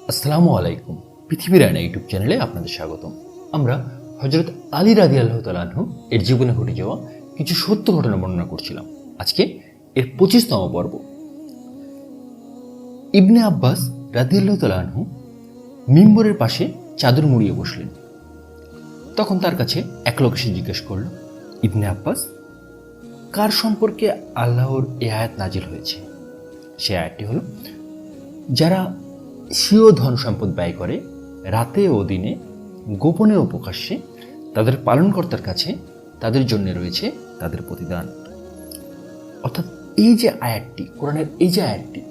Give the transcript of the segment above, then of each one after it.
আসসালামু আলাইকুম। পৃথিবীর আয়না ইউটিউব চ্যানেলে আপনাদের স্বাগতম। আমরা হযরত আলী রাদিয়াল্লাহু তাআলা আনহু এর জীবনে ঘটে যাওয়া কিছু সত্য ঘটনা বর্ণনা করছিলাম। আজকে এর 25তম পর্ব। ইবনে আব্বাস রাদিয়াল্লাহু তাআলা আনহু মিম্বরের পাশে চাদর মুড়িয়ে বসলেন। তখন তার কাছে এক লোক এসে জিজ্ঞেস করল, ইবনে আব্বাস, কার সম্পর্কে আল্লাহর এই আয়াত নাজিল হয়েছে? সে আয়াতটি হলো, যারা স্বীয় ধন সম্পদ ব্যয় করে রাতে ও দিনে, গোপনে ও প্রকাশ্যে, তাদের পালনকর্তার কাছে তাদের জন্য রয়েছে তাদের প্রতিদান। অর্থাৎ এই যে আয়াতটি, কোরআনের এই যে আয়াতটি,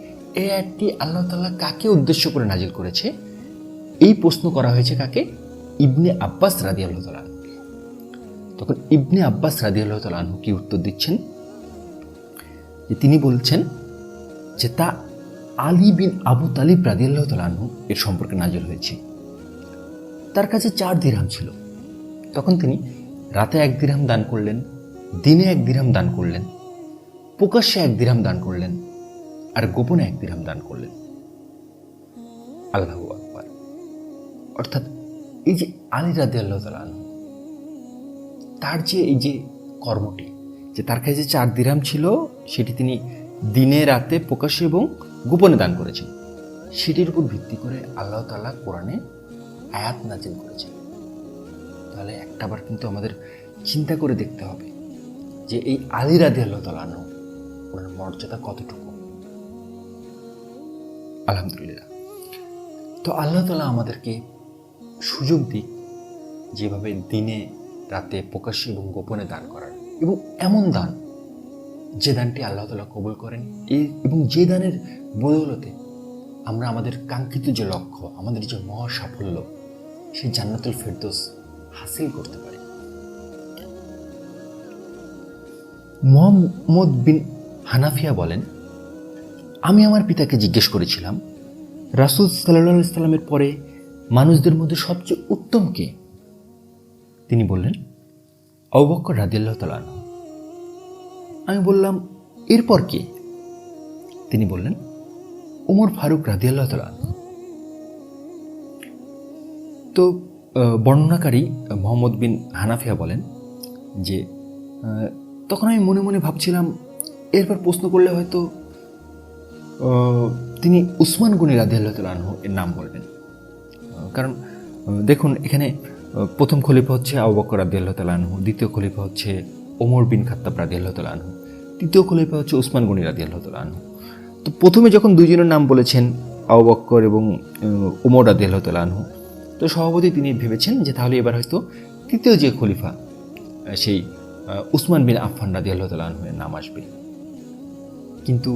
এই আয়াতটি আল্লাহ তাআলা কাকে উদ্দেশ্য করে নাজিল করেছে, এই প্রশ্ন করা হয়েছে কাকে? ইবনে আব্বাস রাদিয়াল্লাহু তাআলা আনহু। তখন ইবনে আব্বাস রাদিয়াল্লাহু তাআলা আনহু কি উত্তর দিচ্ছেন? যে তিনি বলছেন যে তা আলী বিন আবু তালিব রাদিয়াল্লাহু তাআলা আনহু এর সম্পর্কে নাজিল হয়েছে। তার কাছে 4 দিরহাম ছিল। তখন তিনি রাতে 1 দিরহাম দান করলেন, দিনে 1 দিরহাম দান করলেন, প্রকাশ্যে 1 দিরহাম দান করলেন, আর গোপনে 1 দিরহাম দান করলেন। আল্লাহু আকবার। অর্থাৎ এই যে আলী রাদিয়াল্লাহু তাআলা আনহু, তার যে এই যে কর্মটি, যে তার কাছে 4 দিরহাম ছিল, সেটি তিনি দিনে রাতে প্রকাশ্যে এবং গোপনে দান করেছেন, সেটির উপর ভিত্তি করে আল্লাহ তাআলা কোরআনে আয়াত নাজিল করেছেন। তাহলে একটাবার কিন্তু আমাদের চিন্তা করে দেখতে হবে যে এই আলী রাদিয়াল্লাহু তাআলা আনহু, ওনার মর্যাদা কতটুকু। আলহামদুলিল্লাহ। তো আল্লাহ তাআলা আমাদেরকে সুযোগ দিক যেভাবে দিনে রাতে প্রকাশ্যে এবং গোপনে দান করার, এবং এমন দান যে দানটি আল্লাহ তাআলা কবুল করেন, এবং যে দানের বদৌলতে আমরা আমাদের কাঙ্ক্ষিত যে লক্ষ্য, আমাদের যে মহা সাফল্য, সেই জান্নাতুল ফেরদৌস হাসিল করতে পারি। মুহাম্মদ বিন হানাফিয়া বলেন, আমি আমার পিতাকে জিজ্ঞেস করেছিলাম, রাসূল সাল্লাল্লাহু আলাইহি সাল্লামের পরে মানুষদের মধ্যে সবচেয়ে উত্তম কে? তিনি বললেন, আবু বকর রাদিয়াল্লাহু তাআলা আনহু। আমি বললাম, এরপর কে? তিনি বললেন, ওমর ফারুক রাদিয়াল্লাহু তাআলা আনহু। তো বর্ণনাকারী মুহাম্মদ বিন হানাফিয়া বলেন যে তখন আমি মনে মনে ভাবছিলাম, এরপর প্রশ্ন করলে হয়তো তিনি উসমান গনি রাদিয়াল্লাহু তাআলা আনহু এর নাম বলবেন। কারণ দেখুন, এখানে প্রথম খলিফা হচ্ছে আবু বকর রাদিয়াল্লাহু তাআলা আনহু, দ্বিতীয় খলিফা হচ্ছে ওমর বিন খাত্তাব রাদিয়াল্লাহু তাআলা আনহু, তৃতীয় খলিফা হচ্ছে উসমান গনি রাদিয়াল্লাহু তাআলা আনহু। তো প্রথমে যখন দুইজনের নাম বলেছেন, আবু বকর এবং ওমর রাদিয়াল্লাহু তাআলা আনহু, তো সভাপতি তিনি ভেবেছেন যে তাহলে এবার হয়তো তৃতীয় যে খলিফা, সেই উসমান বিন আফফান রাদিয়াল্লাহু তাআলা আনহু এর নাম আসবে। কিন্তু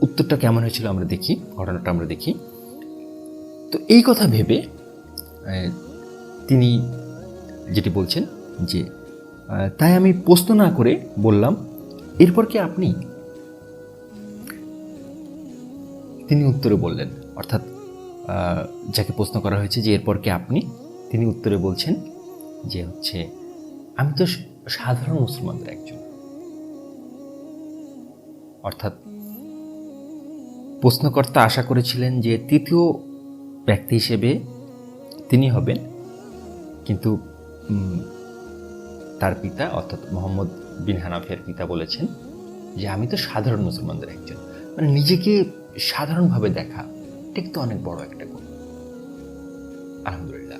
উত্তরটা কেমন হয়েছিল আমরা দেখি, ঘটনাটা আমরা দেখি। তো এই কথা ভেবে তিনি যেটি বলছেন যে তাই আমি প্রশ্ন না করে বললাম, এরপর কি আপনি? তিনি উত্তরে বললেন, অর্থাৎ যাকে প্রশ্ন করা হয়েছে যে এরপর কি আপনি, তিনি উত্তরে বলছেন যে হচ্ছে আমি তো সাধারণ মুসলমানদের একজন। অর্থাৎ প্রশ্নকর্তা আশা করেছিলেন যে তৃতীয় ব্যক্তি হিসেবে তিনি হবেন, কিন্তু তার পিতা অর্থাৎ মুহাম্মদ বিন হানাফিয়ার পিতা বলেছেন যে আমি তো সাধারণ মুসলমানদের একজন। মানে নিজেকে সাধারণভাবে দেখা, ঠিক তো অনেক বড় একটা গুণ। আলহামদুলিল্লাহ।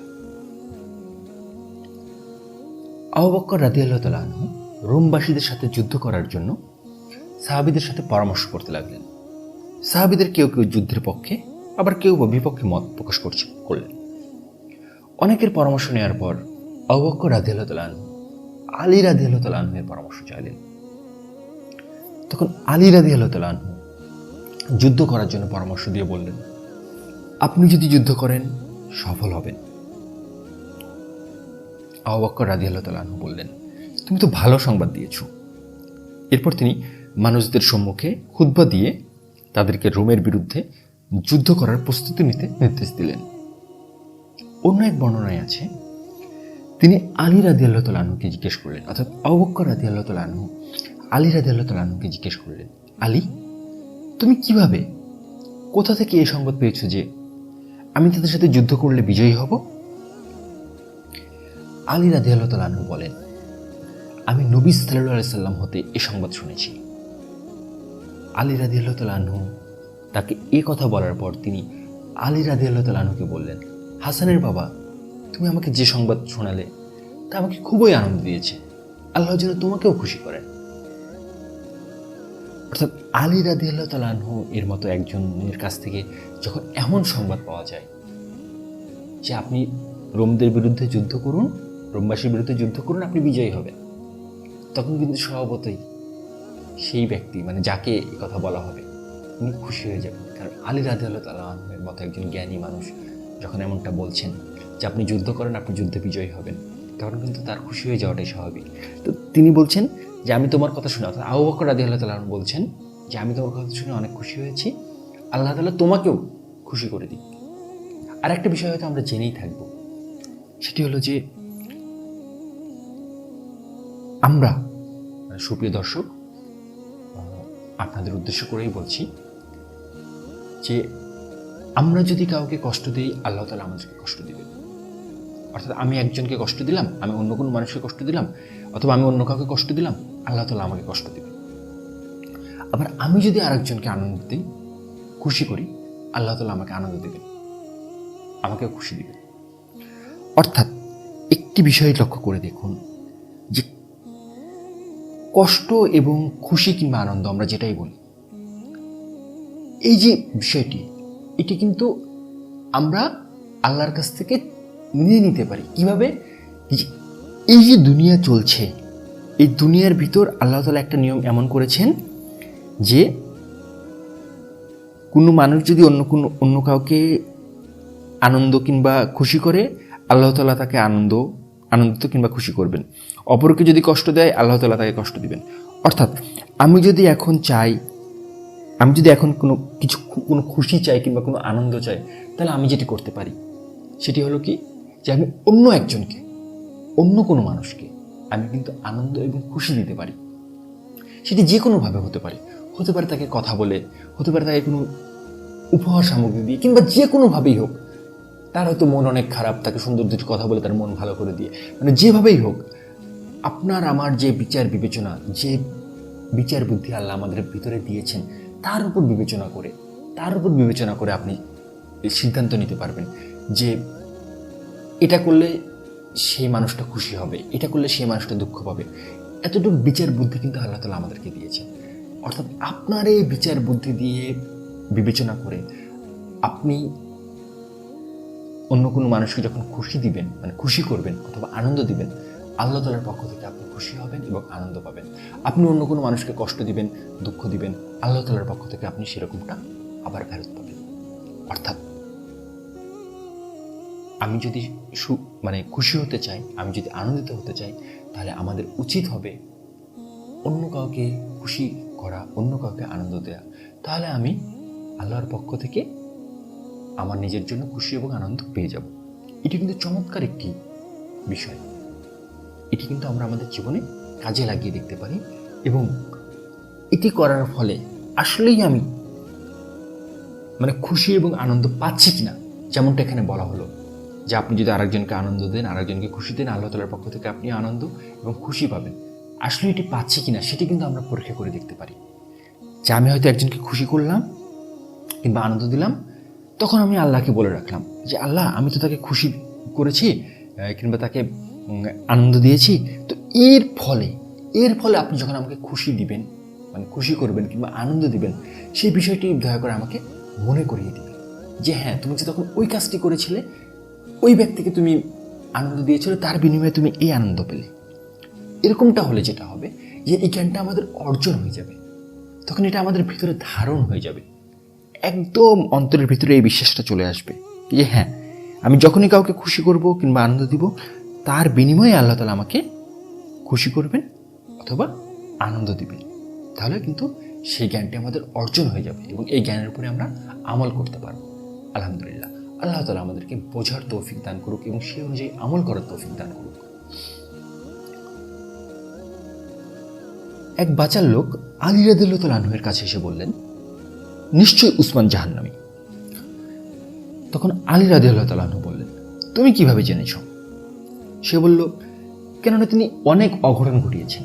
আবু বকর রাদিয়াল্লাহু তাআলা আনহু রোমবাসীদের সাথে যুদ্ধ করার জন্য সাহাবীদের সাথে পরামর্শ করতে লাগলেন। সাহাবীদের কেউ কেউ যুদ্ধের পক্ষে, আবার কেউ বা বিপক্ষে মত প্রকাশ করলেন। অনেকের পরামর্শ নেওয়ার পর আবু বকর রাদিয়াল্লাহু তাআলা আনহু আলী রাদিয়াল্লাহু তাআলা আনহু এর পরামর্শ চাইলেন। তখন আলী রাদিয়াল্লাহু তাআলা আনহু যুদ্ধ করার জন্য পরামর্শ দিয়ে বললেন, আপনি যদি যুদ্ধ করেন সফল হবেন। আবু বকর রাদিয়াল্লাহু তাআলা আনহু বললেন, তুমি তো ভালো সংবাদ দিয়েছো। এরপর তিনি মানুষদের সম্মুখে খুতবা দিয়ে তাদেরকে রোমের বিরুদ্ধে যুদ্ধ করার প্রস্তুতি নিতে নির্দেশ দিলেন। অন্য এক বর্ণনায় আছে, তিনি আলী রাদিয়াল্লাহু তাআলা আনহুকে জিজ্ঞেস করলেন, অর্থাৎ আবু বকর রাদিয়াল্লাহু তাআলা আনহু আলী রাদিয়াল্লাহু তাআলা আনহুকে জিজ্ঞেস করলেন, আলী, তুমি কিভাবে কোথা থেকে এই সংবাদ পেয়েছো যে আমি তাদের সাথে যুদ্ধ করলে বিজয়ী হব? আলী রাদিয়াল্লাহু তাআলা আনহু বলেন, আমি নবী সাল্লাল্লাহু আলাইহি সাল্লাম হতে এই সংবাদ শুনেছি। আলী রাদিয়াল্লাহু তাআলা আনহু তাকে এই কথা বলার পর তিনি আলী রাদিয়াল্লাহু তাআলা আনহুকে বললেন, হাসানের বাবা, তুমি আমাকে যে সংবাদ শোনালে তা আমাকে খুবই আনন্দ দিয়েছে। আল্লাহ যেন তোমাকেও খুশি করেন। অর্থাৎ আলী রাদিয়াল্লাহু তাআলা আনহু এর মতো একজনের কাছ থেকে যখন এমন সংবাদ পাওয়া যায় যে আপনি রোমদের বিরুদ্ধে যুদ্ধ করুন, রোমবাসীর বিরুদ্ধে যুদ্ধ করুন, আপনি বিজয়ী হবেন, তখন কিন্তু স্বভাবতই সেই ব্যক্তি মানে যাকে এই কথা বলা হবে উনি খুশি হয়ে যাবেন। কারণ আলী রাদিয়াল্লাহু তাআলা আনহুর মতো একজন জ্ঞানী মানুষ যখন এমনটা বলছেন যে আপনি যুদ্ধ করেন, আপনি যুদ্ধে বিজয়ী হবেন, তখন কিন্তু তার খুশি হয়ে যাওয়াটাই স্বাভাবিক। তো তিনি বলছেন যে আমি তোমার কথা শুনে, অর্থাৎ আবু বকর রাদিয়াল্লাহু তাআলা আনহু বলছেন যে আমি তোমার কথা শুনে অনেক খুশি হয়েছি, আল্লাহ তাআলা তোমাকেও খুশি করে দিক। আর একটা বিষয় হয়তো আমরা জেনেই থাকবো, সেটি হলো যে আমরা সুপ্রিয় দর্শক, আপনাদের উদ্দেশ্য করেই বলছি যে আমরা যদি কাউকে কষ্ট দিই, আল্লাহ তাআলা আমাদেরকে কষ্ট দিবেন। অর্থাৎ আমি একজনকে কষ্ট দিলাম, আমি অন্য কোনো মানুষকে কষ্ট দিলাম, অথবা আমি অন্য কাউকে কষ্ট দিলাম, আল্লাহ তাআলা আমাকে কষ্ট দিবেন। আবার আমি যদি আরেকজনকে আনন্দ দিই, খুশি করি, আল্লাহ তাআলা আমাকে আনন্দ দিবেন, আমাকেও খুশি দিবেন। অর্থাৎ একটি বিষয় লক্ষ্য করে দেখুন যে কষ্ট এবং খুশি কিংবা আনন্দ আমরা যেটাই বলি, এই যে বিষয়টি, এটি কিন্তু আমরা আল্লাহর কাছ থেকে নিয়ে নিতে পারি। কিভাবে? এই যে দুনিয়া চলছে, এই দুনিয়ার ভিতর আল্লাহ তাআলা একটা নিয়ম এমন করেছেন যে কোনো মানুষ যদি অন্য কাউকে আনন্দ কিংবা খুশি করে, আল্লাহ তাআলা তাকে আনন্দিত কিংবা খুশি করবেন। অপরকে যদি কষ্ট দেয়, আল্লাহ তাআলা তাকে কষ্ট দিবেন। অর্থাৎ আমি যদি এখন কোনো খুশি চাই কিংবা কোনো আনন্দ চাই, তাহলে আমি যেটি করতে পারি সেটি হলো কি, যে আমি অন্য একজনকে, অন্য কোনো মানুষকে আমি কিন্তু আনন্দ এবং খুশি দিতে পারি। সেটি যে কোনোভাবে হতে পারে তাকে কথা বলে, হতে পারে তাকে কোনো উপহার সামগ্রী দিয়ে, কিংবা যে কোনোভাবেই হোক। তার হয়তো মন অনেক খারাপ, তাকে সুন্দর দুটি কথা বলে তার মন ভালো করে দিয়ে, মানে যেভাবেই হোক, আপনার আমার যে বিচার বিবেচনা, যে বিচার বুদ্ধি আল্লাহ আমাদের ভিতরে দিয়েছেন, তার উপর বিবেচনা করে আপনি সিদ্ধান্ত নিতে পারবেন যে এটা করলে সেই মানুষটা খুশি হবে, এটা করলে সেই মানুষটা দুঃখ পাবে। এতটুকু বিচার বুদ্ধি কিন্তু আল্লাহ তাআলা আমাদেরকে দিয়েছেন। অর্থাৎ আপনার এই বিচার বুদ্ধি দিয়ে বিবেচনা করে আপনি অন্য কোনো মানুষকে যখন খুশি দিবেন, মানে খুশি করবেন অথবা আনন্দ দিবেন, আল্লাহ তাআলার পক্ষ থেকে আপনি খুশি হবেন এবং আনন্দ পাবেন। আপনি অন্য কোনো মানুষকে কষ্ট দিবেন, দুঃখ দিবেন, আল্লাহ তাআলার পক্ষ থেকে আপনি সেরকমটা আবার ফেরত পাবেন। অর্থাৎ আমি যদি খুশি হতে চাই, আমি যদি আনন্দিত হতে চাই, তাহলে আমাদের উচিত হবে অন্য কাউকে খুশি করা, অন্য কাউকে আনন্দ দেওয়া। তাহলে আমি আল্লাহর পক্ষ থেকে আমার নিজের জন্য খুশি এবং আনন্দ পেয়ে যাব। এটি কিন্তু চমৎকার একটি বিষয়। এটি কিন্তু আমরা আমাদের জীবনে কাজে লাগিয়ে দেখতে পারি, এবং এটি করার ফলে আসলেই আমি খুশি এবং আনন্দ পাচ্ছি কিনা, যেমনটা এখানে বলা হলো যে আপনি যদি আরেকজনকে আনন্দ দেন, আরেকজনকে খুশি দেন, আল্লাহ তাআলার পক্ষ থেকে আপনি আনন্দ এবং খুশি পাবেন। আসলে এটি পাচ্ছি কিনা সেটি কিন্তু আমরা পরীক্ষা করে দেখতে পারি। যে আমি হয়তো একজনকে খুশি করলাম কিংবা আনন্দ দিলাম, তখন আমি আল্লাহকে বলে রাখলাম যে আল্লাহ, আমি তো তাকে খুশি করেছি কিংবা তাকে আনন্দ দিয়েছি, তো এর ফলে আপনি যখন আমাকে খুশি দিবেন, খুশি করবেন কিংবা আনন্দ দিবেন, সেই বিষয়টি দয়া করে আমাকে মনে করিয়ে দিবেন যে হ্যাঁ, তুমি যে তখন ওই কাজটি করেছিলে, ওই ব্যক্তিকে তুমি আনন্দ দিয়েছিলে, তার বিনিময়ে তুমি এই আনন্দ পেলে। এরকমটা হলে যেটা হবে যে এই জ্ঞানটা আমাদের অর্জন হয়ে যাবে, তখন এটা আমাদের ভিতরে ধারণ হয়ে যাবে, একদম অন্তরের ভিতরে এই বিশ্বাসটা চলে আসবে যে হ্যাঁ, আমি যখনই কাউকে খুশি করব কিংবা আনন্দ দিব, তার বিনিময়ে আল্লাহ তাআলা আমাকে খুশি করবেন অথবা আনন্দ দিবেন। তাহলে কিন্তু সেই জ্ঞানটি আমাদের অর্জন হয়ে যাবে এবং এই জ্ঞানের উপরে আমরা আমল করতে পারবো। আলহামদুলিল্লাহ, আল্লাহ তাআলা আমাদেরকে বোঝার তৌফিক দান করুক এবং সেই অনুযায়ী আমল করার তৌফিক দান করুক। এক বাচাল লোক আলী রাদিয়াল্লাহু তাআলা আনহুর কাছে এসে বললেন, নিশ্চয়ই উসমান জাহান্নামী। তখন আলী রাদিয়াল্লাহু তাআলা আনহু বললেন, তুমি কিভাবে জেনেছ? সে বলল, কেননা তিনি অনেক অঘটন ঘটিয়েছেন।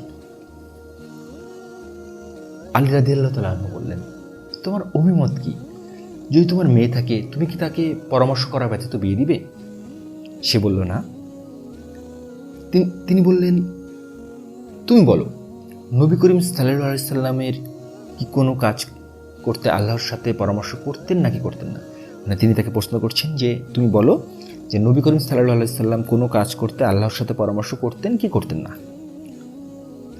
আলী রাদিয়াল্লাহু তাআলা আনহু বললেন, তোমার অভিমত কি? যদি তোমার মেয়ে থাকে, তুমি কি তাকে পরামর্শ করা ব্যতীত বিয়ে দিবে? সে বলল, না। তিনি বললেন, তুমি বলো, নবী করিম সাল্লাল্লাহু আলাইহি সাল্লামের কি কোনো কাজ করতে আল্লাহর সাথে পরামর্শ করতেন নাকি করতেন না? মানে তিনি তাকে প্রশ্ন করছেন যে তুমি বলো যে নবী করিম সাল্লাল্লাহু আলাইহি সাল্লাম কোনো কাজ করতে আল্লাহর সাথে পরামর্শ করতেন কি করতেন না?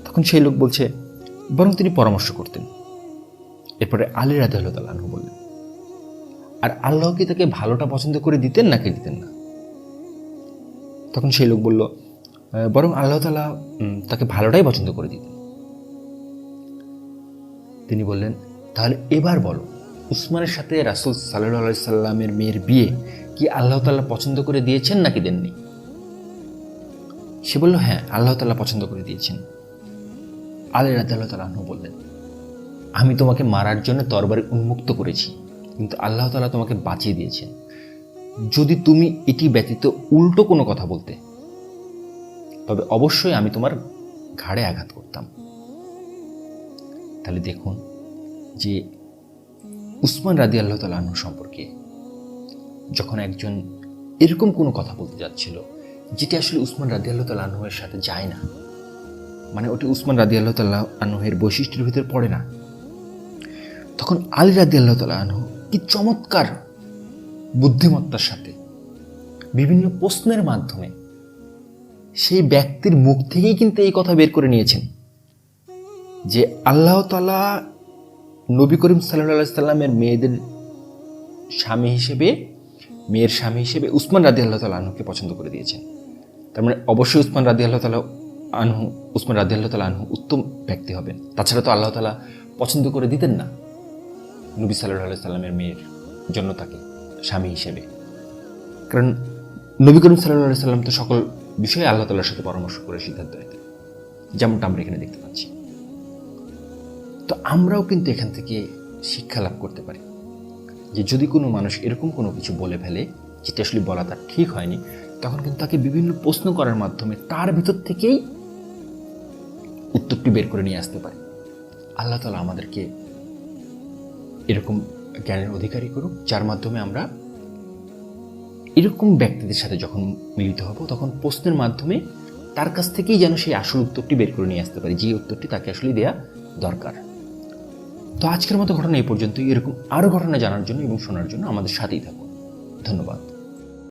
তখন সেই লোক বলছে, বরং তিনি পরামর্শ করতেন। এরপরে আলী রাদিয়াল্লাহু তাআলা আনহু বললেন, আর আল্লাহ কি তাকে ভালোটা পছন্দ করে দিতেন নাকি দিতেন না? তখন সেই লোক বলল, বরং আল্লাহ তাআলা তাকে ভালোটাই পছন্দ করে দিতেন। তিনি বললেন, তাহলে এবার বলো, উসমানের সাথে রাসূল সাল্লাল্লাহু আলাইহি সাল্লামের মেয়ের বিয়ে কি আল্লাহ তাআলা পছন্দ করে দিয়েছেন নাকি দেননি? সে বলল, হ্যাঁ, আল্লাহ তাআলা পছন্দ করে দিয়েছেন। আলী রাদিয়াল্লাহু তাআলা আনহু বললেন, আমি তোমাকে মারার জন্য তরবারি উন্মুক্ত করেছি, কিন্তু আল্লাহ তাআলা তোমাকে বাঁচিয়ে দিয়েছেন। যদি তুমি এটি ব্যতীত উল্টো কোনো কথা বলতে, তবে অবশ্যই আমি তোমার ঘাড়ে আঘাত করতাম। তাহলে দেখুন যে উসমান রাদিয়াল্লাহু তাআলা আনহু সম্পর্কে যখন একজন এরকম কোনো কথা বলতে যাচ্ছিল যেটি আসলে উসমান রাদিয়াল্লাহু তাআলা আনহুর সাথে যায় না, মানে ওটি উসমান রাদিয়াল্লাহু তাআলা আনহুর বৈশিষ্ট্যের ভিতরে পড়ে না, তখন আলী রাদিয়াল্লাহু তাআলা আনহু কি চমৎকার বুদ্ধিমত্তার সাথে বিভিন্ন প্রশ্নের মাধ্যমে সেই ব্যক্তির মুখ থেকেই কিন্তু এই কথা বের করে নিয়েছেন যে আল্লাহ তাআলা নবী করিম সাল্লাল্লাহু আলাইহি সাল্লামের মেয়ের স্বামী হিসেবে উসমান রাদিয়াল্লাহু তাআলা আনহুকে পছন্দ করে দিয়েছেন। তার মানে অবশ্যই উসমান রাদিয়াল্লাহু তাআলা আনহু উত্তম ব্যক্তি হবেন। তাছাড়া তো আল্লাহ তাআলা পছন্দ করে দিতেন না নবী সাল্লাল্লাহু আলাইহি সাল্লামের মেয়ের জন্য তাকে স্বামী হিসেবে, কারণ নবী করিম সাল্লাল্লাহু আলাইহি সাল্লাম তো সকল বিষয়ে আল্লাহ তাআলার সাথে পরামর্শ করে সিদ্ধান্ত নিতেন, যেমনটা আমরা এখানে দেখতে পাচ্ছি। তো আমরাও কিন্তু এখান থেকে শিক্ষা লাভ করতে পারি যে যদি কোনো মানুষ এরকম কোনো কিছু বলে ফেলে যেটা আসলে বলা তার ঠিক হয়নি, তখন কিন্তু তাকে বিভিন্ন প্রশ্ন করার মাধ্যমে তার ভিতর থেকেই উত্তরটি বের করে নিয়ে আসতে পারে। আল্লাহ তাআলা আমাদেরকে এরকম জ্ঞানের অধিকারী করুক, যার মাধ্যমে আমরা এরকম ব্যক্তিদের সাথে যখন মিলিত হব তখন প্রশ্নের মাধ্যমে তার কাছ থেকেই যেন সেই আসল উত্তরটি বের করে নিয়ে আসতে পারি, যে উত্তরটি তাকে আসলে দেয়া দরকার। তো আজকের মতো ঘটনা এই পর্যন্তই। এরকম আরও ঘটনা জানার জন্য এবং শোনার জন্য আমাদের সাথেই থাকুন। ধন্যবাদ।